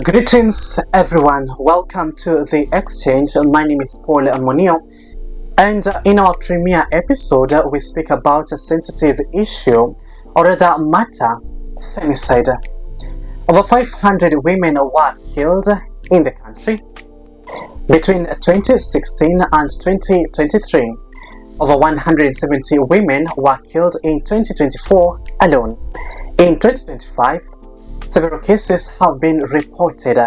Greetings everyone, welcome to The Exchange. My name is Paul Amonio, and in our premiere episode we speak about a sensitive issue, or rather matter, femicide. Over 500 women were killed in the country between 2016 and 2023. Over 170 women were killed in 2024 alone. In 2025, several cases have been reported.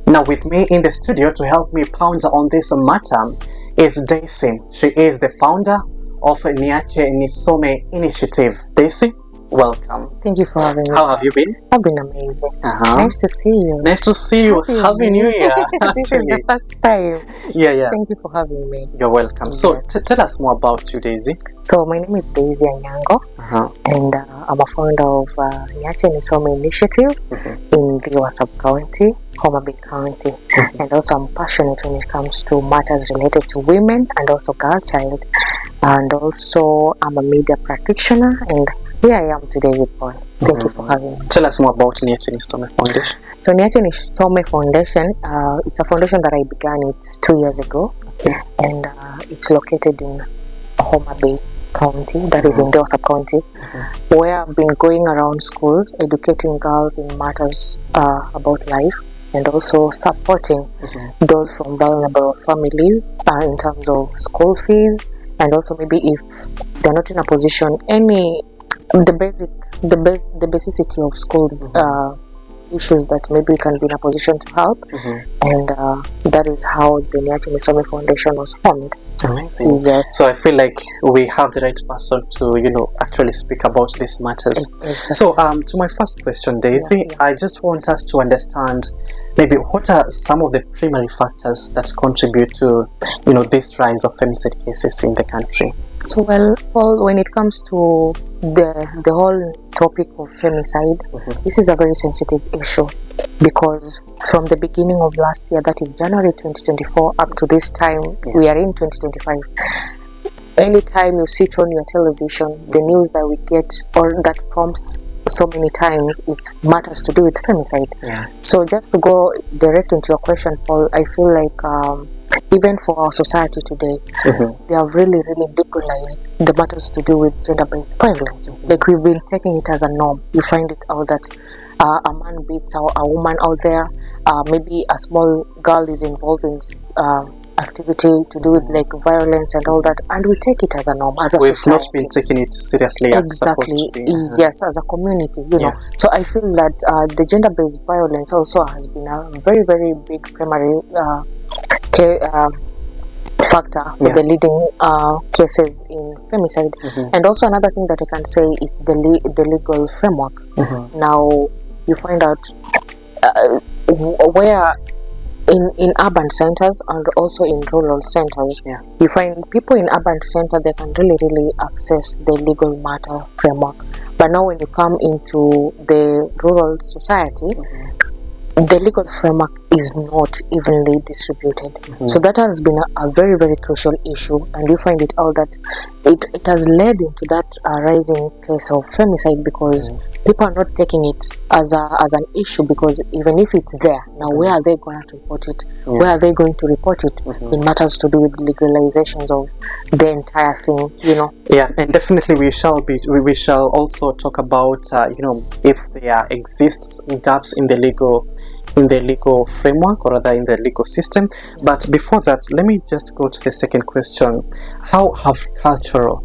Now with me in the studio to help me ponder on this matter is Daisy. She is the founder of Niache Nisome Initiative. Daisy, welcome. Thank you for having me. How have you been? I've been amazing. Nice to see you. Nice to see you. Happy New Year. This is the first time. Yeah. Thank you for having me. You're welcome. Yes. So tell us more about you, Daisy. So my name is Daisy Anyango, and I'm a founder of Niache Nisome Initiative in the sub-county, Homa Bay County. And also I'm passionate when it comes to matters related to women and also girl child. And also I'm a media practitioner, and here I am today with Paul. Thank you for having me. Tell us more about Niache Nisome Foundation. So Niache Nisome Foundation, it's a foundation that I began it 2 years ago, and it's located in Homa Bay County, that is in Deo sub-county, where I've been going around schools, educating girls in matters about life, and also supporting those from vulnerable families in terms of school fees, and also maybe if they're not in a position, the basicity of school issues that maybe we can be in a position to help, and that is how the Niache Nisome Foundation was formed. Amazing. Yes. So I feel like we have the right person to, actually speak about these matters. Exactly. So to my first question, Daisy, I just want us to understand maybe what are some of the primary factors that contribute to, this rise of femicide cases in the country. So Paul, when it comes to the whole topic of femicide, this is a very sensitive issue, because from the beginning of last year, that is January 2024, up to this time, we are in 2025. Anytime you sit on your television, the news that we get or that prompts so many times, it matters to do with femicide. So just to go direct into your question, Paul, I feel like even for our society today, they have really legalized the matters to do with gender-based violence. Like, we've been taking it as a norm. You find it out that a man beats a woman out there. Maybe a small girl is involved in activity to do with like violence and all that, and we take it as a norm, as a We've society. not been taking it seriously. Exactly. Yes, as a community, So I feel that the gender-based violence also has been a very big primary factor for the leading cases in femicide. And also another thing that I can say is the legal framework. Now you find out where in urban centers and also in rural centers, you find people in urban center, they can really access the legal matter framework. But now when you come into the rural society, the legal framework is not evenly distributed. So that has been a very crucial issue, and you find it out that it has led into that rising case of femicide, because people are not taking it as an issue, because even if it's there, now where are they going to report it? Where are they going to report it? It matters to do with legalizations of the entire thing, Yeah, and definitely we shall also talk about if there exists gaps in the legal framework, or rather in the legal system. But before that, let me just go to the second question. How have cultural,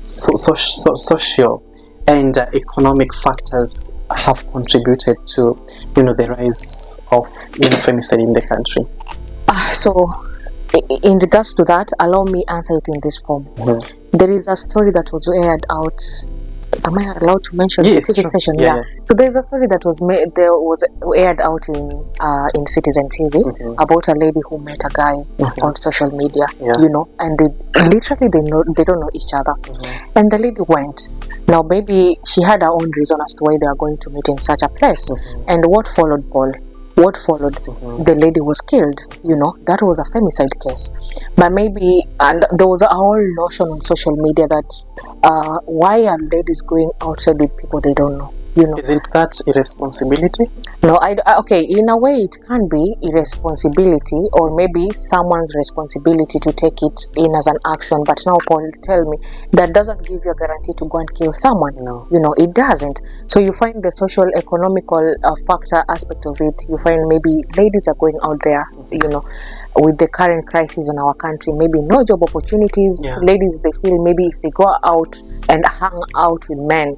social and economic factors have contributed to, the rise of femicide in the country? So in regards to that, allow me answer it in this form. There is a story that was aired out. Am I allowed to mention yes, the TV station? Yeah. So there's a story that was aired out in Citizen TV about a lady who met a guy on social media, and they don't know each other. And the lady went. Now maybe she had her own reason as to why they are going to meet in such a place. And what followed, Paul? what followed? The lady was killed. That was a femicide case. But maybe, and there was a whole notion on social media that why are ladies going outside with people they don't know? Isn't that irresponsibility? No, okay, in a way it can be irresponsibility, or maybe someone's responsibility to take it in as an action. But now, Paul, tell me, that doesn't give you a guarantee to go and kill someone. No. It doesn't. So you find the social economical factor aspect of it. You find maybe ladies are going out there, with the current crisis in our country, maybe no job opportunities. Yeah. Ladies, they feel maybe if they go out and hang out with men,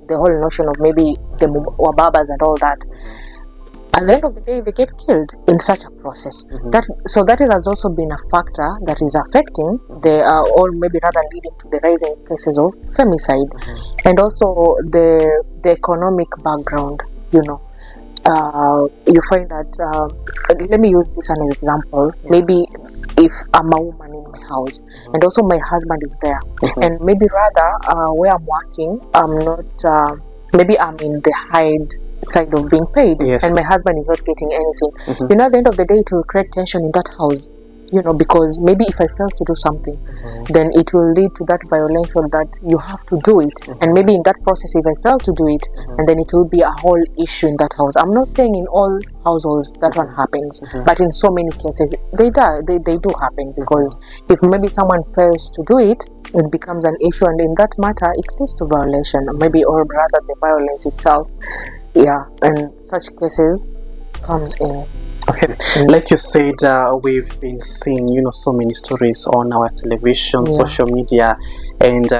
the whole notion of maybe the wababas and all that, at the end of the day they get killed in such a process. That has also been a factor that is affecting or maybe rather leading to the rising cases of femicide. And also the economic background. You find that let me use this as an example. Maybe if I'm a woman in my house and also my husband is there, and maybe rather where I'm working, I'm not maybe I'm in the high side of being paid, and my husband is not getting anything. At the end of the day it will create tension in that house, because maybe if I fail to do something, then it will lead to that violation that you have to do it. And maybe in that process, if I fail to do it, and then it will be a whole issue in that house. I'm not saying in all households that one happens, but in so many cases, they do happen, because if maybe someone fails to do it, it becomes an issue, and in that matter, it leads to violation, maybe, or rather the violence itself. Yeah, and such cases comes in. Okay, like you said, we've been seeing, so many stories on our television, social media, and,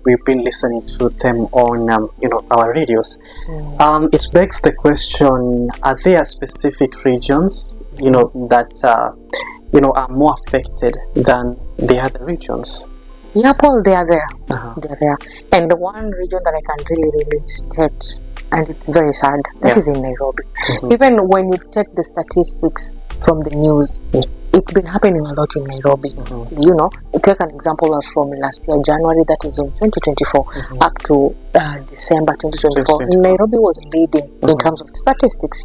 we've been listening to them on, our radios. It begs the question, are there specific regions, that, are more affected than the other regions? Yeah, Paul, they are there. They are there. And the one region that I can really state, and it's very sad, that is in Nairobi. Even when you take the statistics from the news, it's been happening a lot in Nairobi. Take an example of from last year, January, that is in 2024, up to December 2024. Nairobi was leading in terms of statistics,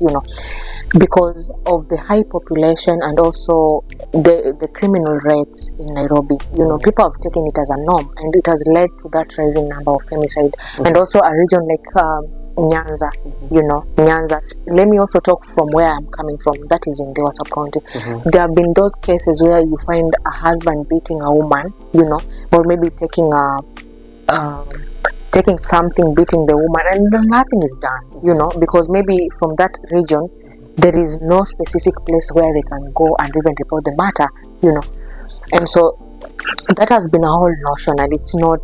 because of the high population and also the criminal rates in Nairobi. People have taken it as a norm, and it has led to that rising number of femicide. And also a region like Nyanza, Nyanza. Let me also talk from where I'm coming from. That is in Dewa sub-county. There have been those cases where you find a husband beating a woman, or maybe taking something, beating the woman, and nothing is done, because maybe from that region there is no specific place where they can go and even report the matter, and so that has been a whole notion, and it's not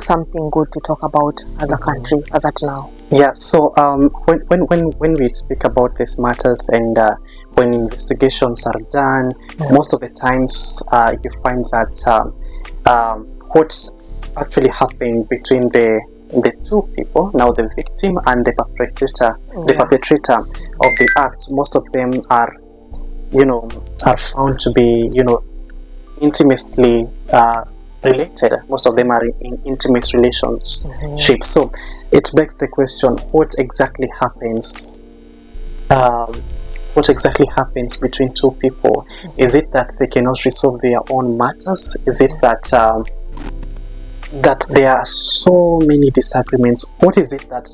something good to talk about as a country as at now. Yeah, so when we speak about these matters, and when investigations are done, most of the times you find that what's actually happening between the two people, now the victim and the perpetrator, of the act, most of them are found to be intimately related. Most of them are in intimate relationships. So it begs the question: what exactly happens? What exactly happens between two people? Is it that they cannot resolve their own matters? Is it that that there are so many disagreements? What is it that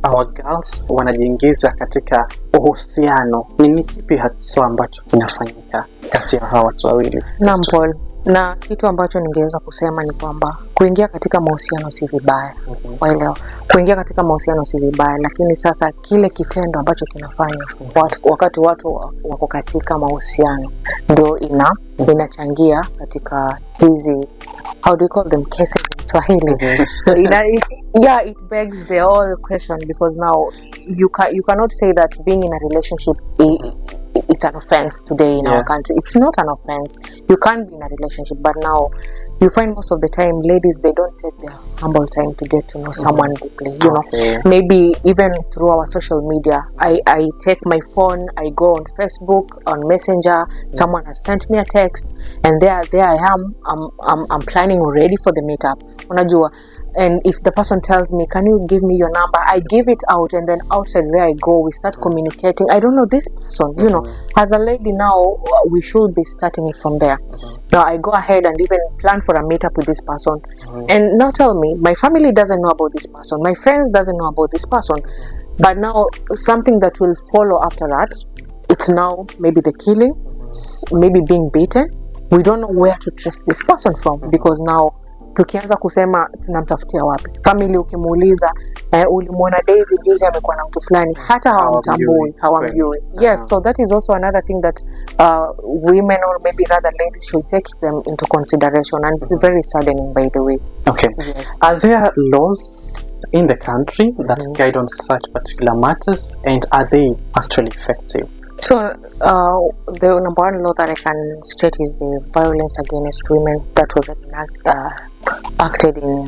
our girls wanajiingiza katika uhusiano? Ni kipi hasa ambacho kinafanyika kati ya hawa watu wawili? Naam, Paul. Na kitu ambacho ningeweza kusema ni kwamba kuingia katika mahusiano si vibaya. Waelewa, kuingia katika mahusiano si vibaya, lakini sasa kile kitendo ambacho kinafanywa wakati watu wako katika mahusiano ndio inachangia katika hizi, how do you call them, cases in Swahili. So it begs the whole question, because now you cannot say that being in a relationship it's an offense today in our country. It's not an offense. You can't be in a relationship, but now you find most of the time ladies, they don't take their humble time to get to know someone deeply. Maybe even through our social media, I take my phone, I go on Facebook, on Messenger, someone has sent me a text, and there I am. I'm planning already for the meetup. Unajua, And if the person tells me, can you give me your number, I give it out, and then outside there I go, we start communicating. I don't know this person, you know, as a lady now, we should be starting it from there. Now I go ahead and even plan for a meetup with this person, and now tell me, my family doesn't know about this person, my friends doesn't know about this person, but now something that will follow after that, it's now maybe the killing, maybe being beaten. We don't know where to trace this person from, because now tukianza kusema tunamtafutia wapi, family ukimuuliza ulimuona Daisy juzi amekuwa na mtu fulani, hata hawamjui. Yes, so that is also another thing that women, or maybe rather ladies, should take them into consideration, and it's very saddening, by the way. Okay. Yes. Are there laws in the country that guide on such particular matters, and are they actually effective? So the number one law that I can state is the Violence Against Women that was acted in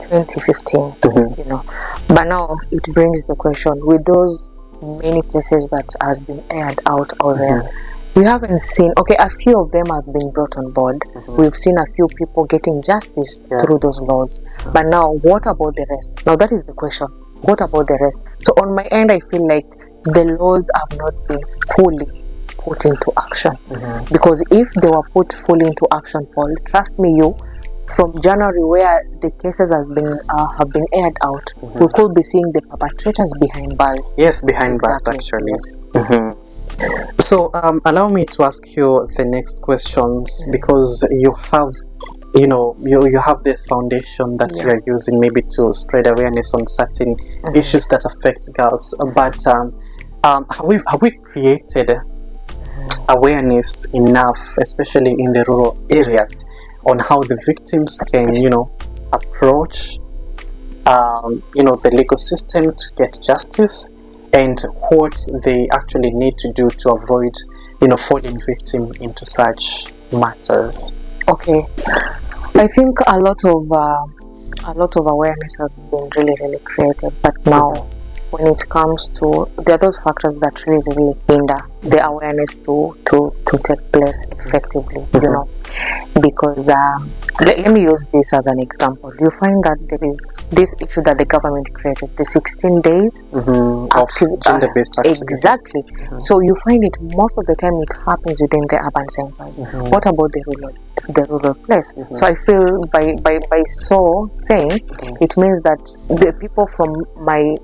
2015, you know. But now it brings the question, with those many cases that has been aired out there, we haven't seen, okay, a few of them have been brought on board. We've seen a few people getting justice through those laws. But now, what about the rest? Now that is the question. What about the rest? So on my end, I feel like the laws have not been fully put into action. Because if they were put fully into action, Paul, trust me, from January, where the cases have been aired out, we could be seeing the perpetrators behind bars. Yes, behind bars, actually. Yes. So allow me to ask you the next questions, because you have, you have this foundation that you are using maybe to spread awareness on certain issues that affect girls. But have we created awareness enough, especially in the rural areas, on how the victims can, approach, the legal system to get justice, and what they actually need to do to avoid, falling victim into such matters? Okay, I think a lot of awareness has been really created, but now when it comes to, there are those factors that really hinder the awareness to take place effectively, because let me use this as an example. You find that there is this issue that the government created, the 16 days of gender-based activism. Exactly. So you find it most of the time it happens within the urban centers. What about the rural place? So I feel by so saying, it means that the people from my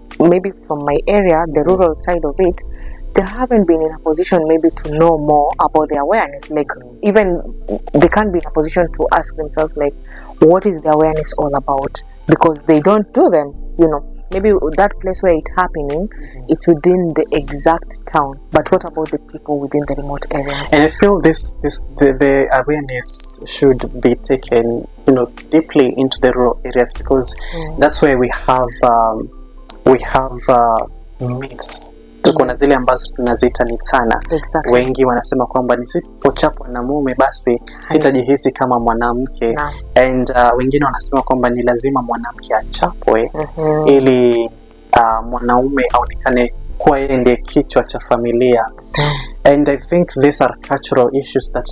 area, the rural side of it, they haven't been in a position maybe to know more about the awareness. Like, even they can't be in a position to ask themselves, like, what is the awareness all about? Because they don't do them, Maybe that place where it's happening, it's within the exact town. But what about the people within the remote areas? And I feel the awareness should be taken, deeply into the rural areas, because that's where we have myths. Tuko na zile ambazo tunaziita ni thana. Wengi wanasema kwamba nisipochapwa na mume basi sitajihisi kama mwanamke. And wengine wanasema kwamba ni lazima mwanamke achapwe ili mwanaume aonekane kuwa yeye ndiye kichwa cha familia. And I think these are cultural issues that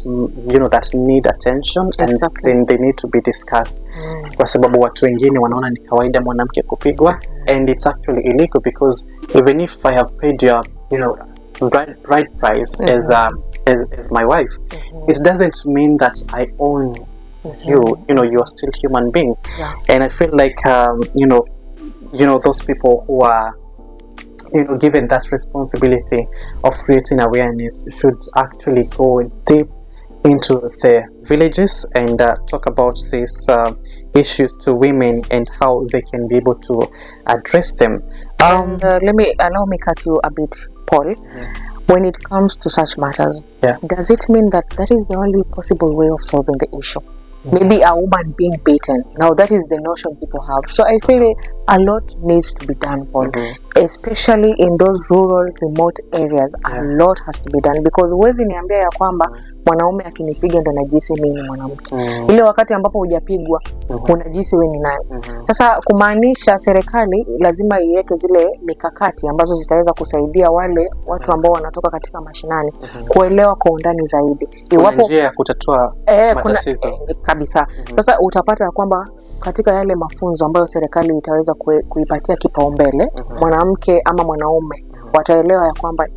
that need attention, and then they need to be discussed. Kwa sababu watu wengine wanaona ni kawaida mwanamke kupigwa, and it's actually illegal, because even if I have paid your bride price as my wife, it doesn't mean that I own you. You are still human being. And I feel like those people who are given that responsibility of creating awareness should actually go deep into the villages and talk about these issues to women and how they can be able to address them. And allow me cut you a bit, Paul. When it comes to such matters, does it mean that is the only possible way of solving the issue? Maybe a woman being beaten. Now that is the notion people have. So I feel a lot needs to be done, Paul. Especially in those rural, remote areas, a lot has to be done, because huwezi niambia ya kwamba mwanaume akinipiga ndo najisi mimi ni mwanamke. Ile wakati ambapo hujapigwa unajisi wewe ni nani? Sasa kumaanisha serikali lazima iweke zile mikakati ambazo zitaweza kusaidia wale watu ambao wanatoka katika mashinani kuelewa kwa undani zaidi. Iwapo njia ya kutatua matatizo kabisa. Sasa utapata kwamba katika yale mafunzo ambayo serikali itaweza kuipatia kipaumbele, mwanamke ama mwanaume wataelewa ya kwamba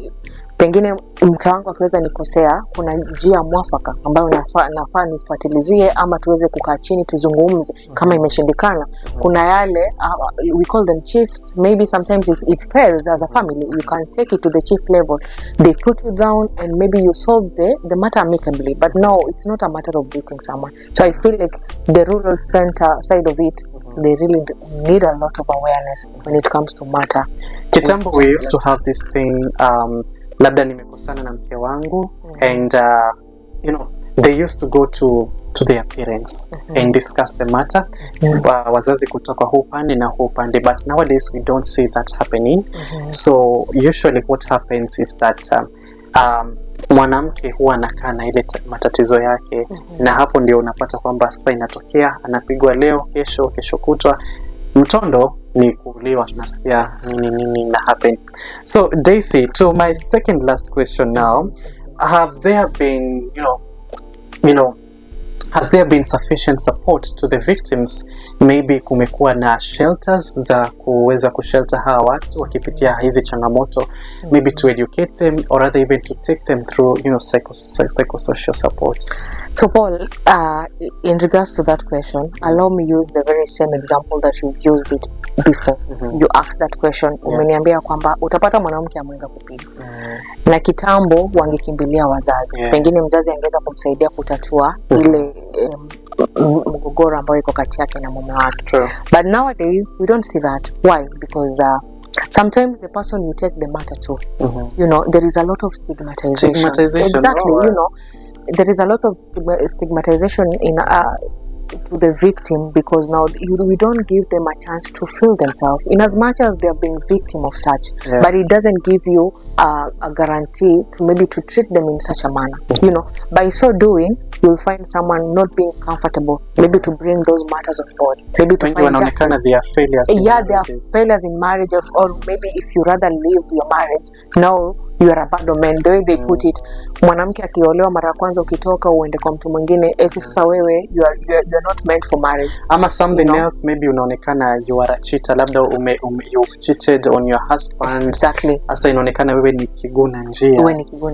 pengine mke wangu akiweza nikosea, kuna njia mwafaka ambayo nafaa nifuatilizie ama tuweze kukaa chini tuzungumze. Kama imeshindikana, kuna yale we call them chiefs. Maybe sometimes if it fails as a family, you can take it to the chief level. They put you down and maybe you solve the matter amicably. But no, it's not a matter of beating someone. So I feel like the rural center side of it, they really need a lot of awareness when it comes to matter. Kitambo we used to have this thing, labda nimekosana na mke wangu, and they used to go to their parents and discuss the matter, wazazi kutoka huu pande na huu pande, but nowadays we don't see that happening. So usually what happens is that mwanamke huwa anakaa na ile matatizo yake, na hapo ndio unapata kwamba sasa inatokea anapigwa leo, kesho kutwa, mtondo ni kuuliwa, tunasikia nini na happen. So Daisy, to my second last question now, have there been has there been sufficient support to the victims? Maybe kumekuwa na shelters za kuweza kushelter hawa watu wakipitia hizi changamoto, maybe to educate them or rather even to take them through psychosocial support? So Paul, in regards to that question, allow me use the very same example that you've used it before. You asked that question, umeniambia kwamba utapata mwanamke ameweza kupiga. Na kitambo wangekimbilia wazazi. Pengine mzazi angeweza kumsaidia kutatua ile mgogoro ambayo iko kati yake na mume wake. But nowadays we don't see that. Why? Because sometimes the person you take the matter to, there is a lot of stigmatization. Exactly, there is a lot of stigmatization in to the victim, because now we don't give them a chance to feel themselves, in as much as they are being victim of such, but it doesn't give you a guarantee to maybe to treat them in such a manner. By so doing, you'll find someone not being comfortable, maybe to bring those matters of God, maybe to find justice. They are failures. They are failures in marriage, or maybe if you rather leave your marriage, now you are a bad man. The way they put it, mwanamke akiolewa mara kwanza ukitoka uende kwa mtu mwingine, sasa wewe you are not meant for marriage. Ama something else, maybe unaonekana you are a cheater, labda you've cheated on your husband. Exactly. Asa inaonekana wewe ni kiguna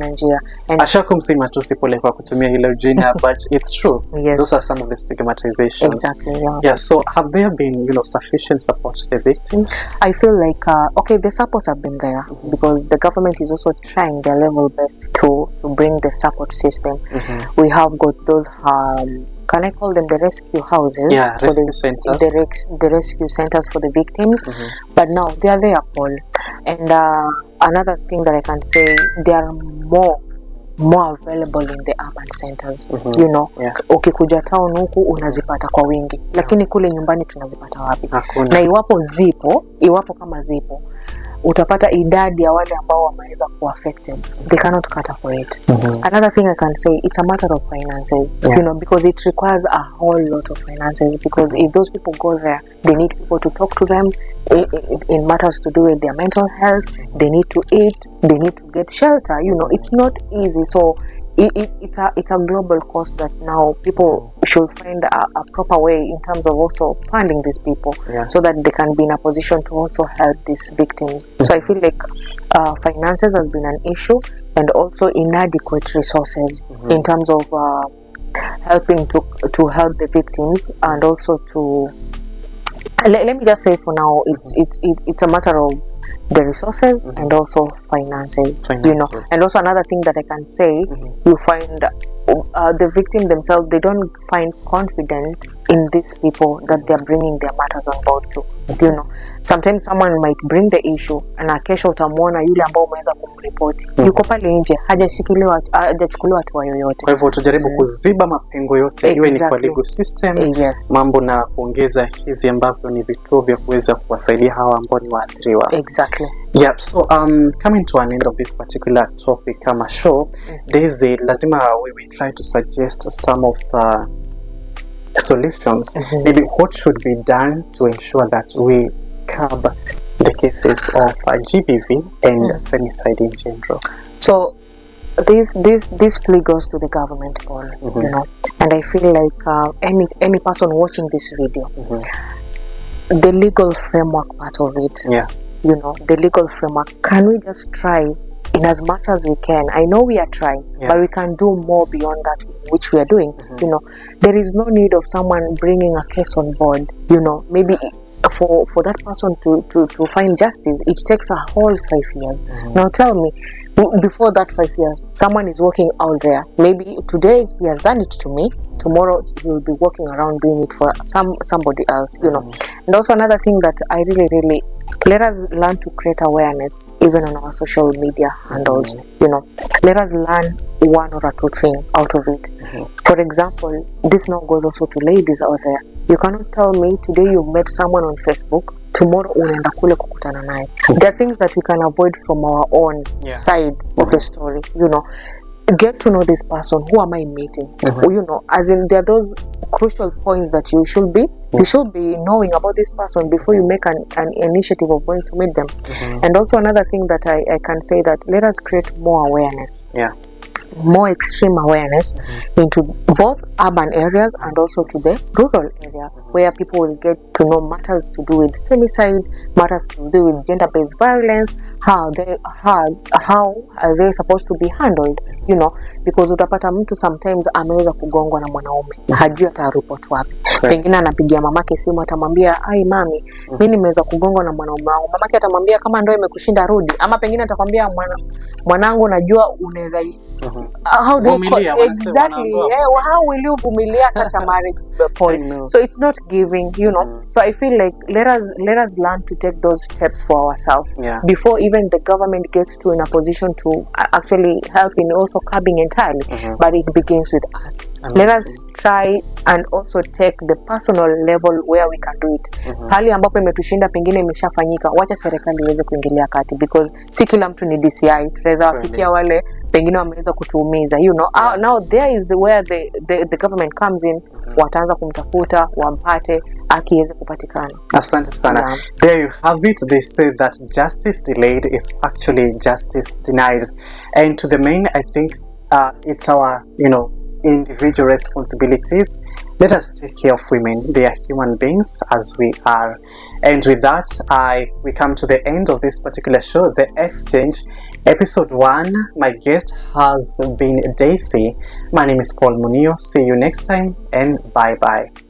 njia. Ashakumsima tu sipole kwa kutumia hilo jina, but it's true. Those are some of the stigmatizations. Exactly. Yeah. So have there been, sufficient support to the victims? I feel like the supports have been there, because the government is also trying their level best to bring the support system. We have got those can I call them the rescue houses? Yeah, rescue centers. The rescue centers for the victims. But now they are there, Paul. And another thing that I can say, they are more available in the urban centers. Ukikuja town huku unazipata kwa wingi, lakini kule nyumbani tunazipata wapi? Na iwapo kama zipo, utapata idadi ya wale ambao wameweza ku affected, they cannot cater for it. Another thing I can say, it's a matter of finances, because it requires a whole lot of finances, because if those people go there, they need people to talk to them in matters to do with their mental health, they need to eat, they need to get shelter. It's not easy. So it's a global cost that now people should find a proper way in terms of also funding these people, so that they can be in a position to also help these victims. So I feel like finances has been an issue, and also inadequate resources in terms of helping to help the victims, and also to let me just say for now, it's a matter of the resources and also finances. And also another thing that I can say, you find the victim themselves, they don't find confident in these people that they're bringing their matters on board to. Sometimes someone might bring the issue, na kesho utamuona yule ambao umeweza kumripoti yuko pale nje, hajachukuliwa hatua yoyote. Kwa hivyo tujaribu kuziba mapengo yote, iwe ni kwa legal system, mambo na kuongeza hizi ambavyo ni vituo vya kuweza kuwasaidia hawa ambao ni waathiriwa. Exactly. Yeah, so coming to an end of this particular topic kama show, Daisy, lazima we try to suggest some of the solutions. Maybe what should be done to ensure that we curb the cases of GBV and femicide in general? So this plea goes to the government, Paul. You know, and I feel like any person watching this video, the legal framework part of it, you know, the legal framework, can we just try in as much as we can? I know we are trying, but we can do more beyond that, which we are doing. You know, there is no need of someone bringing a case on board. You know, maybe for that person to find justice, it takes a whole 5 years. Now tell me, before that 5 years, someone is working out there. Maybe today he has done it to me. Tomorrow he will be walking around doing it for somebody else. You know, and also another thing that I really let us learn to create awareness even on our social media handles. You know, let us learn one or two things out of it. For example, this now goes also to ladies out there. You cannot tell me today you've met someone on Facebook, tomorrow unaenda kule kukutana naye. There are things that we can avoid from our own side of the story. You know, get to know this person. Who am I meeting? You know, as in there are those crucial points that you should be knowing about this person before you make an initiative of going to meet them. And also another thing that I can say, that let us create more awareness. More extreme awareness into both urban areas and also to the rural area, where people will get to know matters to do with femicide, matters to do with gender-based violence, how are they supposed to be handled, you know, because utapata mtu sometimes ameweza kugongwa na mwanaume hajui ataripoti wapi. Pengine anapigia mamake simu, atamwambia ai mami, mimi nimeweza kugongwa na mwanaume wangu. Mamake atamwambia kama ndio imekushinda rudi, ama pengine atakwambia mwanangu najua unaweza how they exactly how will you vumilia such a marriage point? So it's not giving, you know. So I feel like let us learn to take those steps for ourselves before even the government gets to in a position to actually help in also curbing entirely. But it begins with us. Let us try and also take the personal level where we can do it. Hali ambapo imetushinda pengine imeshafanyika, wacha serikali iweze kuingilia kati, because si kila mtu ni DCI. Tunaweza wafikia wale pengine wameweza kutuumiza, you know. Now there is where the government comes in. Wataanza kumtafuta, wampate, akiweze kupatikana. Asante sana. There you have it. They say that justice delayed is actually justice denied. And to the main, I think it's our, you know, individual responsibilities. Let us take care of women. They are human beings as we are. And with that, we come to the end of this particular show, The Exchange, Episode 1. My guest has been Daisy. My name is Paul Munio. See you next time, and bye-bye.